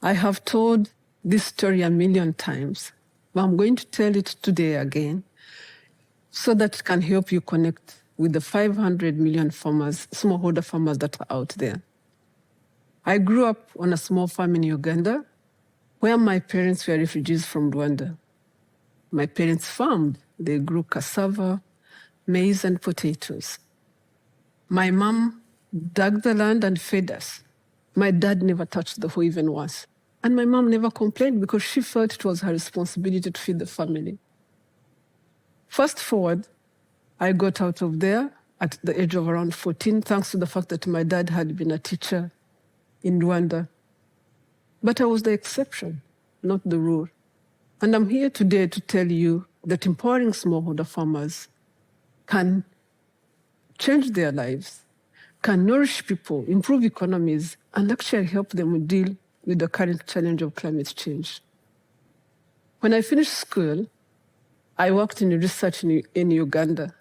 I have told this story a million times, but I'm going to tell it today again so that it can help you connect with the 500 million farmers, smallholder farmers that are out there. I grew up on a small farm in Uganda where my parents were refugees from Rwanda. My parents farmed. They grew cassava, maize, and potatoes. My mom dug the land and fed us. My dad never touched the hoe even once. And my mom never complained because she felt it was her responsibility to feed the family. Fast forward, I got out of there at the age of around 14, thanks to the fact that my dad had been a teacher in Rwanda. But I was the exception, not the rule. And I'm here today to tell you that empowering smallholder farmers can change their lives, can nourish people, improve economies, and actually help them deal with the current challenge of climate change. When I finished school, I worked in research in Uganda.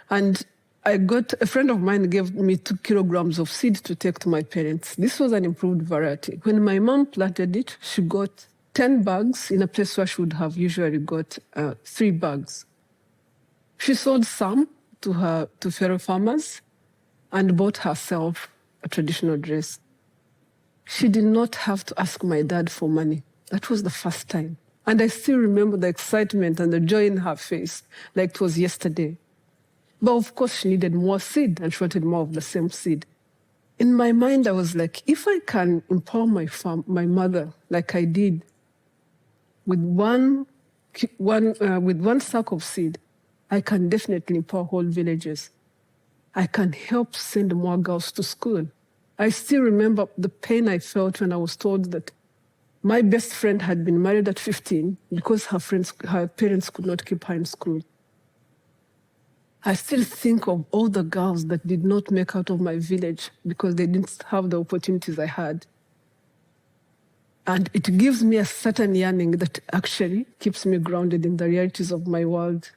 And a friend of mine gave me 2 kilograms of seed to take to my parents. This was an improved variety. When my mom planted it, she got 10 bags in a place where she would have usually got 3 bags. She sold some to fellow farmers and bought herself a traditional dress. She did not have to ask my dad for money. That was the first time. And I still remember the excitement and the joy in her face, like it was yesterday. But of course, she needed more seed, and she wanted more of the same seed. In my mind, I was like, if I can empower my mother, like I did, with one sack of seed, I can definitely empower whole villages. I can help send more girls to school. I still remember the pain I felt when I was told that my best friend had been married at 15 because her parents could not keep her in school. I still think of all the girls that did not make out of my village because they didn't have the opportunities I had. And it gives me a certain yearning that actually keeps me grounded in the realities of my world.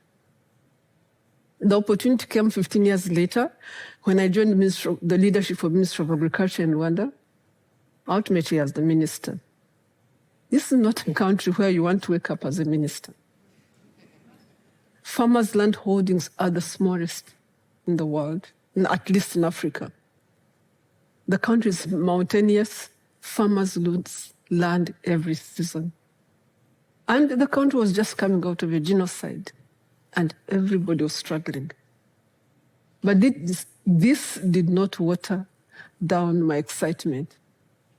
The opportunity came 15 years later when I joined the leadership of Ministry of Agriculture in Rwanda, ultimately as the minister. This is not a country where you want to wake up as a minister. Farmers' land holdings are the smallest in the world, at least in Africa. The country is mountainous. Farmers lose land every season. And the country was just coming out of a genocide, and everybody was struggling. But this did not water down my excitement.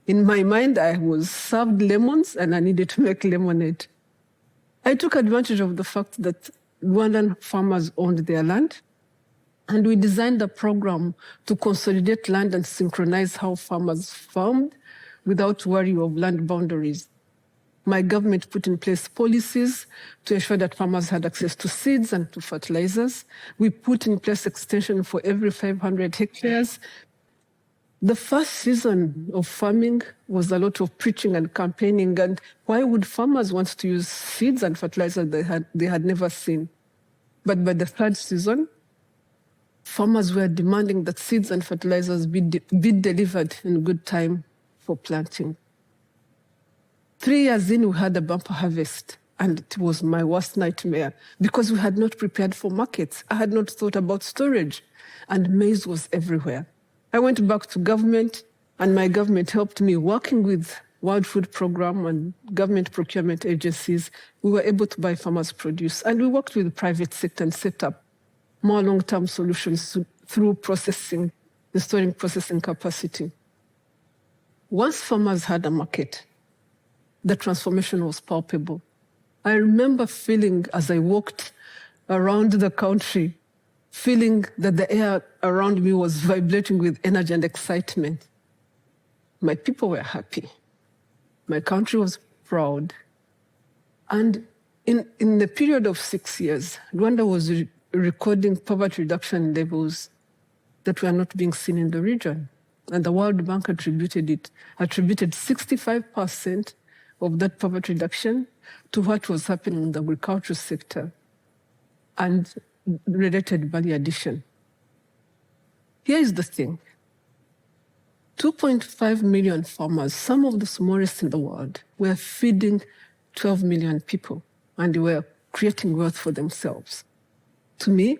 In my mind, I was served lemons, and I needed to make lemonade. I took advantage of the fact that Rwandan farmers owned their land, and we designed a program to consolidate land and synchronize how farmers farmed without worry of land boundaries. My government put in place policies to ensure that farmers had access to seeds and to fertilizers. We put in place extension for every 500 hectares. The first season of farming was a lot of preaching and campaigning, and why would farmers want to use seeds and fertilizers they had never seen? But by the third season, farmers were demanding that seeds and fertilizers be delivered in good time for planting. 3 years in, we had a bumper harvest, and it was my worst nightmare because we had not prepared for markets. I had not thought about storage, and maize was everywhere. I went back to government, and my government helped me working with World Food Programme and government procurement agencies. We were able to buy farmers' produce, and we worked with the private sector and set up more long-term solutions through processing, restoring processing capacity. Once farmers had a market, the transformation was palpable. I remember feeling as I walked around the country, feeling that the air around me was vibrating with energy and excitement. My people were happy. My country was proud. And in the period of 6 years, Rwanda was recording poverty reduction levels that were not being seen in the region. And the World Bank attributed 65% of that poverty reduction to what was happening in the agricultural sector and related value addition. Here is the thing. 2.5 million farmers, some of the smallest in the world, were feeding 12 million people, and they were creating wealth for themselves. To me,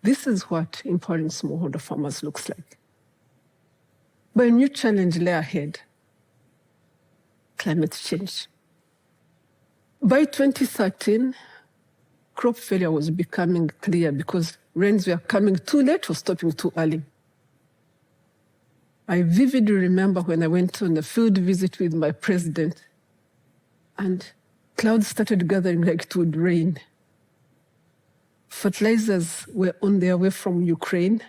this is what empowering smallholder farmers looks like. But a new challenge lay ahead: climate change. By 2013, crop failure was becoming clear because rains were coming too late or stopping too early. I vividly remember when I went on a field visit with my president, and clouds started gathering like it would rain. Fertilizers were on their way from Ukraine,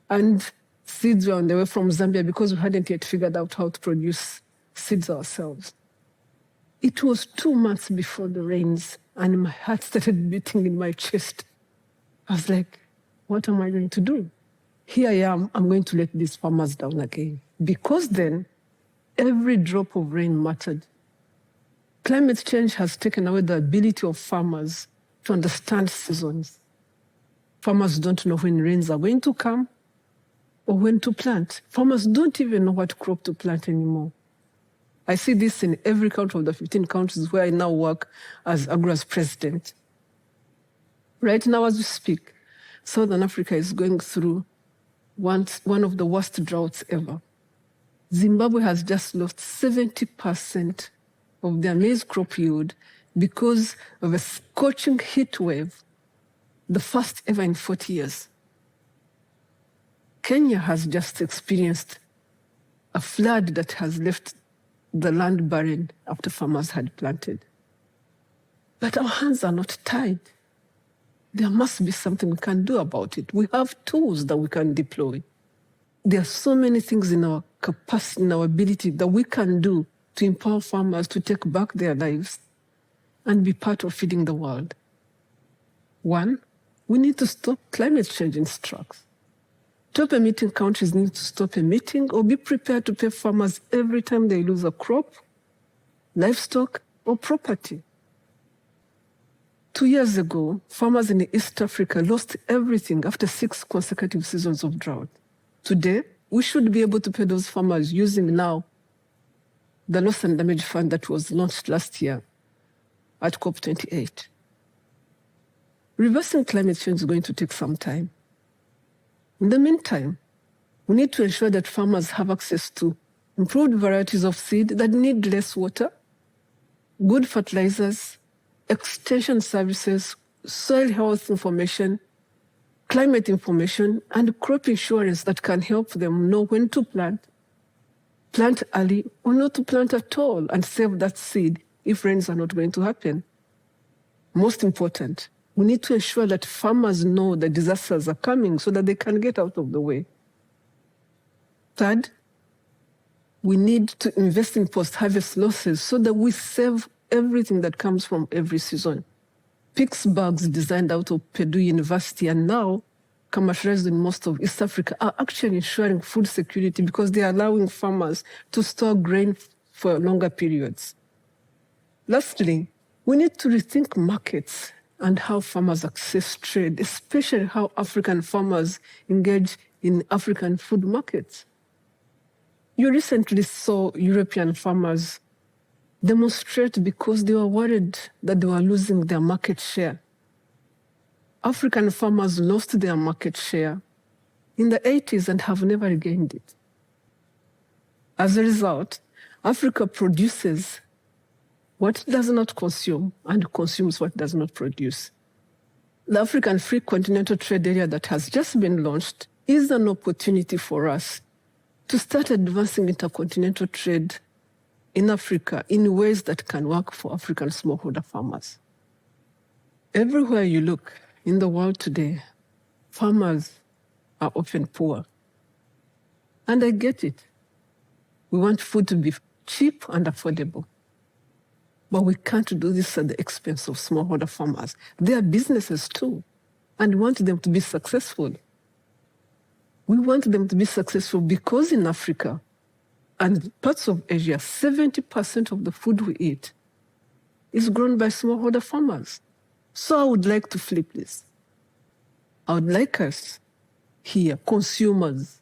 and seeds were on their way from Zambia because we hadn't yet figured out how to produce seeds ourselves. It was 2 months before the rains, and my heart started beating in my chest. I was like, what am I going to do? Here I am, I'm going to let these farmers down again. Because then, every drop of rain mattered. Climate change has taken away the ability of farmers to understand seasons. Farmers don't know when rains are going to come or when to plant. Farmers don't even know what crop to plant anymore. I see this in every country of the 15 countries where I now work as AGRA's president. Right now, as we speak, Southern Africa is going through one of the worst droughts ever. Zimbabwe has just lost 70% of their maize crop yield because of a scorching heat wave, the first ever in 40 years. Kenya has just experienced a flood that has left the land barren after farmers had planted. But our hands are not tied. There must be something we can do about it. We have tools that we can deploy. There are so many things in our capacity, in our ability that we can do to empower farmers to take back their lives and be part of feeding the world. One, we need to stop climate change in its tracks. Top emitting countries need to stop emitting or be prepared to pay farmers every time they lose a crop, livestock, or property. 2 years ago, farmers in East Africa lost everything after 6 consecutive seasons of drought. Today, we should be able to pay those farmers using now the loss and damage fund that was launched last year at COP28. Reversing climate change is going to take some time. In the meantime, we need to ensure that farmers have access to improved varieties of seed that need less water, good fertilizers, extension services, soil health information, climate information, and crop insurance that can help them know when to plant early, or not to plant at all, and save that seed if rains are not going to happen. Most important, we need to ensure that farmers know that disasters are coming so that they can get out of the way. Third, we need to invest in post-harvest losses so that we save everything that comes from every season. Pittsburghs designed out of Purdue University and now commercialized in most of East Africa are actually ensuring food security because they are allowing farmers to store grain for longer periods. Lastly, we need to rethink markets and how farmers access trade, especially how African farmers engage in African food markets. You recently saw European farmers demonstrate because they were worried that they were losing their market share. African farmers lost their market share in the 80s and have never regained it. As a result, Africa produces what it does not consume and consumes what it does not produce. The African Free Continental Trade Area that has just been launched is an opportunity for us to start advancing intercontinental trade in Africa in ways that can work for African smallholder farmers. Everywhere you look in the world today, farmers are often poor. And I get it. We want food to be cheap and affordable. But we can't do this at the expense of smallholder farmers. They are businesses too, and we want them to be successful. We want them to be successful because in Africa and parts of Asia, 70% of the food we eat is grown by smallholder farmers. So I would like to flip this. I would like us here, consumers,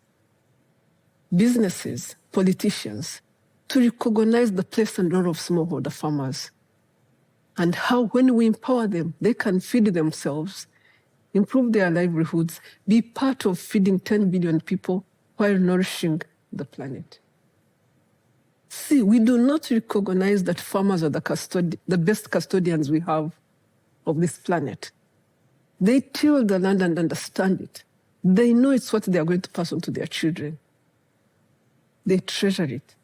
businesses, politicians, to recognize the place and role of smallholder farmers and how when we empower them, they can feed themselves, improve their livelihoods, be part of feeding 10 billion people while nourishing the planet. See, we do not recognize that farmers are the best custodians we have of this planet. They till the land and understand it. They know it's what they are going to pass on to their children. They treasure it.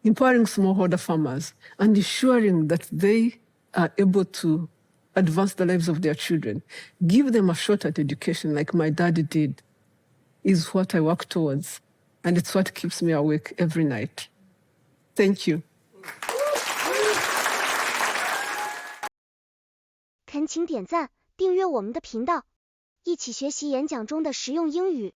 Empowering smallholder farmers and ensuring that they are able to advance the lives of their children, give them a shot at education like my dad did, is what I work towards. And it's what keeps me awake every night. Thank you. 恳请点赞，订阅我们的频道，一起学习演讲中的实用英语。